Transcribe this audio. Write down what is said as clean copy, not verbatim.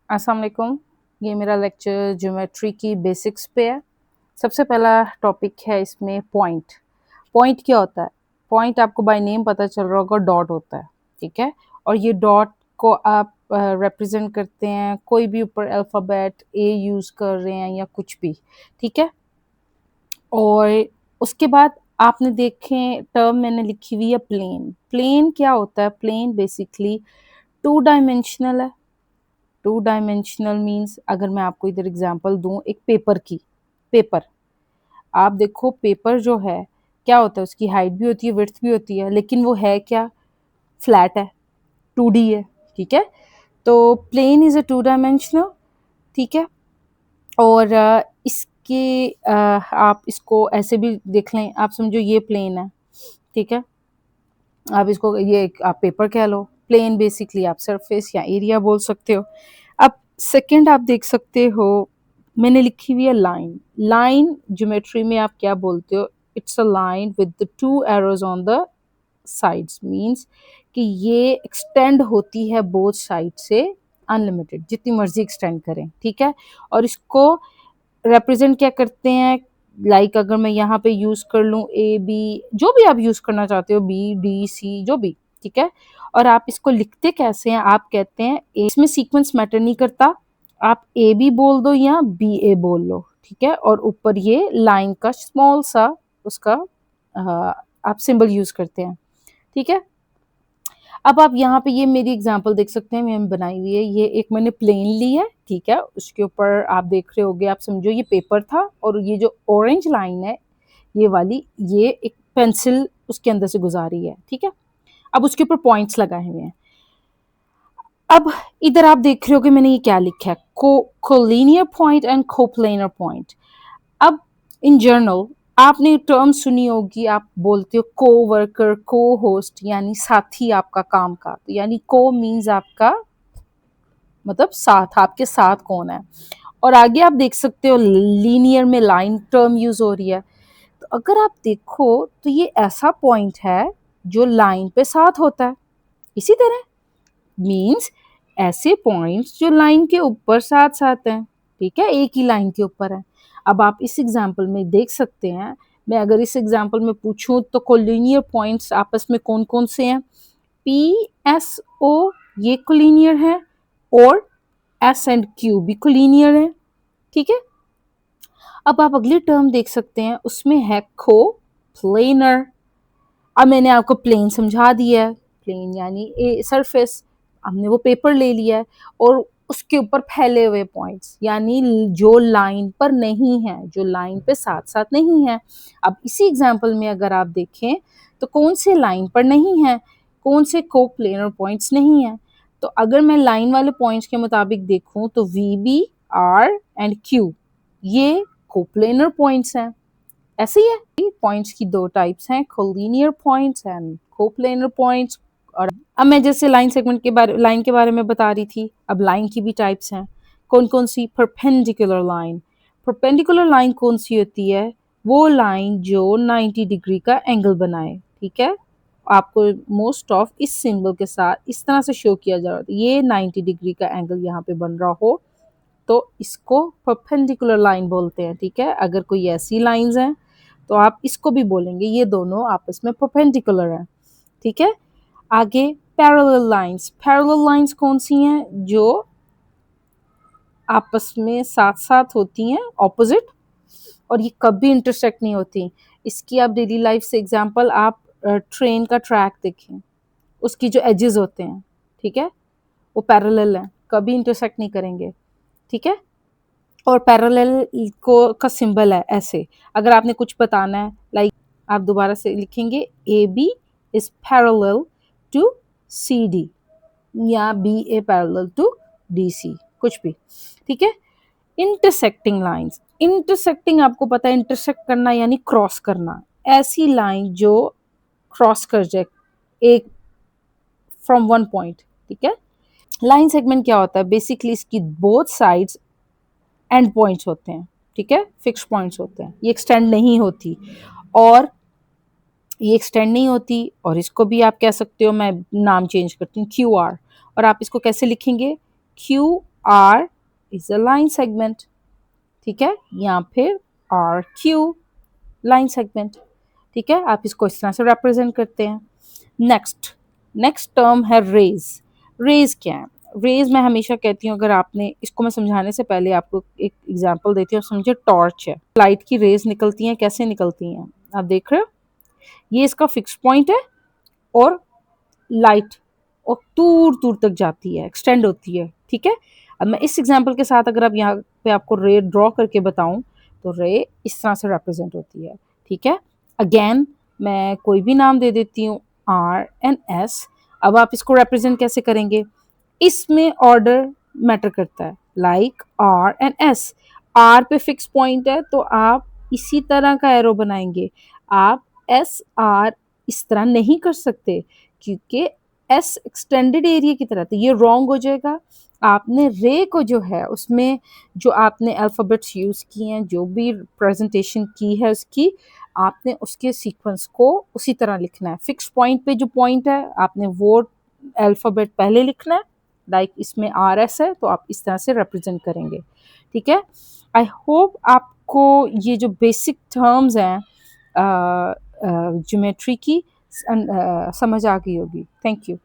अस्सलाम वालेकुम। ये मेरा लेक्चर ज्योमेट्री की बेसिक्स पे है। सबसे पहला टॉपिक है इसमें पॉइंट। पॉइंट क्या होता है? पॉइंट आपको बाय नेम पता चल रहा होगा, डॉट होता है, ठीक है? और ये डॉट को आप रिप्रेजेंट करते हैं कोई भी ऊपर अल्फ़ाबेट ए यूज़ कर रहे हैं या कुछ भी, ठीक है? और उसके बाद आपने देखें टर्म मैंने लिखी हुई है प्लेन। प्लेन क्या होता है? प्लेन बेसिकली 2 डायमेंशनल है। 2 डायमेंशनल मीन्स अगर मैं आपको इधर एग्जांपल दूँ एक पेपर की, पेपर, आप देखो पेपर जो है क्या होता है, उसकी हाइट भी होती है, विड्थ भी होती है, लेकिन वो है क्या? फ्लैट है, 2D है, ठीक है? तो प्लेन इज़ अ 2 डायमेंशनल, ठीक है? और इसके आप इसको ऐसे भी देख लें, आप समझो ये प्लेन है, ठीक है? आप इसको ये आप पेपर कह लो, प्लेन बेसिकली आप सरफेस या एरिया बोल सकते हो। अब सेकंड आप देख सकते हो, मैंने लिखी हुई है लाइन। लाइन ज्योमेट्री में आप क्या बोलते हो? It's a line with the 2 arrows on the sides, means कि ये एक्सटेंड होती है बोथ साइड से अनलिमिटेड, जितनी मर्जी एक्सटेंड करें, ठीक है? और इसको रिप्रेजेंट क्या करते हैं? लाइक अगर मैं यहाँ पे यूज कर लूँ ए बी, जो भी आप यूज करना चाहते हो, बी डी सी जो भी, ठीक है? और आप इसको लिखते कैसे हैं? आप कहते हैं इसमें सीक्वेंस मैटर नहीं करता, आप ए बी बोल दो या बी ए बोल लो, ठीक है? और ऊपर ये लाइन का स्मॉल सा उसका आप सिंबल यूज करते हैं, ठीक है? अब आप यहाँ पे ये मेरी एग्जांपल देख सकते हैं, मैंने बनाई हुई है, ये एक मैंने प्लेन ली है, ठीक है? उसके ऊपर आप देख रहे होगे, आप समझो ये पेपर था और ये जो ऑरेंज लाइन है, ये वाली, ये एक पेंसिल उसके अंदर से गुजारी है, ठीक है? अब उसके ऊपर पॉइंट्स लगाए हुए हैं। अब इधर आप देख रहे हो कि मैंने ये क्या लिखा है, collinear point and coplanar point. अब इन जनरल आपने टर्म सुनी होगी, आप बोलते हो को वर्कर, को होस्ट, यानी साथी आपका काम का, तो यानी को मीन्स आपका मतलब साथ, आपके साथ कौन है। और आगे आप देख सकते हो लीनियर में लाइन टर्म यूज हो रही है। तो अगर आप देखो तो ये ऐसा पॉइंट है जो लाइन पे साथ होता है। इसी तरह मीन्स ऐसे पॉइंट्स जो लाइन के ऊपर साथ साथ हैं, ठीक है? एक ही लाइन के ऊपर है। अब आप इस एग्जाम्पल में देख सकते हैं, मैं अगर इस एग्जाम्पल में पूछूं तो कोलिनियर पॉइंट्स आपस में कौन कौन से हैं? पी एस ओ ये कोलिनियर है, और एस एंड क्यू भी कोलिनियर है, ठीक है? अब आप अगली टर्म देख सकते हैं, उसमें है को प्लेनर। अब मैंने आपको प्लेन समझा दिया है, प्लेन यानी ए सरफेस, हमने वो पेपर ले लिया है और उसके ऊपर फैले हुए पॉइंट्स यानी जो लाइन पर नहीं है, जो लाइन पे साथ साथ नहीं है। अब इसी एग्जांपल में अगर आप देखें तो कौन से लाइन पर नहीं है, कौन से को प्लेनर पॉइंट्स नहीं है। तो अगर मैं लाइन वाले पॉइंट्स के मुताबिक देखूं तो V B R and Q ये कोप्लेनर पॉइंट्स हैं। ऐसे ही है, पॉइंट्स की दो टाइप्स हैं, collinear points and coplanar points. और अब मैं जैसे लाइन के बारे में बता रही थी, अब लाइन की भी टाइप्स हैं। कौन कौन सी? Perpendicular line. परपेंडिकुलर लाइन कौन सी होती है? वो लाइन जो 90 डिग्री का एंगल बनाए, ठीक है? आपको मोस्ट ऑफ इस सिंबल के साथ इस तरह से शो किया जा रहा है, ये 90 डिग्री का एंगल यहाँ पे बन रहा हो तो इसको परपेंडिकुलर लाइन बोलते हैं, ठीक है? अगर कोई ऐसी लाइंस हैं तो आप इसको भी बोलेंगे, ये दोनों आपस में परपेंडिकुलर हैं, ठीक है? आगे पैरेलल लाइंस। पैरेलल लाइंस कौन सी हैं? जो आपस में साथ साथ होती हैं, ऑपोजिट, और ये कभी इंटरसेक्ट नहीं होती। इसकी आप डेली लाइफ से एग्जांपल, आप ट्रेन का ट्रैक देखें, उसकी जो एजेस होते हैं, ठीक है, वो पैरेलल हैं, कभी इंटरसेक्ट नहीं करेंगे, ठीक है? और पैरेलल को का सिंबल है ऐसे। अगर आपने कुछ बताना है, लाइक आप दोबारा से लिखेंगे A B is parallel to C D, या B A parallel to D C, कुछ भी, ठीक है? Intersecting lines. इंटरसेक्टिंग आपको पता है, इंटरसेक्ट करना यानी क्रॉस करना। ऐसी लाइन जो क्रॉस कर जाए एक फ्रॉम वन पॉइंट, ठीक है? लाइन सेगमेंट क्या होता है? बेसिकली इसकी बोथ साइड्स एंड पॉइंट्स होते हैं, ठीक है? फिक्स पॉइंट्स होते हैं, ये एक्सटेंड नहीं होती, और ये एक्सटेंड नहीं होती, और इसको भी आप कह सकते हो, मैं नाम चेंज करती हूँ क्यू आर, और आप इसको कैसे लिखेंगे? Q R is a line segment, ठीक है, या फिर आर क्यू लाइन सेगमेंट, ठीक है, आप इसको इस तरह से रिप्रेजेंट करते हैं। नेक्स्ट नेक्स्ट टर्म है रेज। रेज क्या है? रेज मैं हमेशा कहती हूँ, अगर आपने इसको, मैं समझाने से पहले आपको एक एग्जांपल देती हूँ, समझे टॉर्च है, लाइट की रेज निकलती हैं, कैसे निकलती हैं आप देख रहे हो, ये इसका फिक्स पॉइंट है और लाइट और दूर दूर तक जाती है, एक्सटेंड होती है, ठीक है। अब मैं इस एग्जांपल के साथ अगर अब यहाँ पे आपको रे ड्रॉ करके बताऊं, तो रे इस तरह से रिप्रेजेंट होती है, ठीक है। अगेन मैं कोई भी नाम दे देती हूँ, आर एंड एस। अब आप इसको रिप्रेजेंट कैसे करेंगे, इसमें ऑर्डर मैटर करता है, like R and S. R पे फिक्स पॉइंट है तो आप इसी तरह का एरो बनाएंगे, आप एस आर इस तरह नहीं कर सकते, क्योंकि एस एक्सटेंडेड एरिया की तरह, तो ये रॉन्ग हो जाएगा। आपने रे को जो है उसमें जो आपने अल्फ़ाबेट्स यूज़ किए हैं, जो भी प्रेजेंटेशन की है उसकी, आपने उसके सीक्वेंस को उसी तरह लिखना है। फिक्स पॉइंट पे जो पॉइंट है आपने वो अल्फ़ाबेट पहले लिखना है, लाइक इसमें आर एस है तो आप इस तरह से रिप्रेजेंट करेंगे, ठीक है। आई होप आपको ये जो बेसिक टर्म्स हैं ज्योमेट्री की समझ आ गई होगी। Thank you.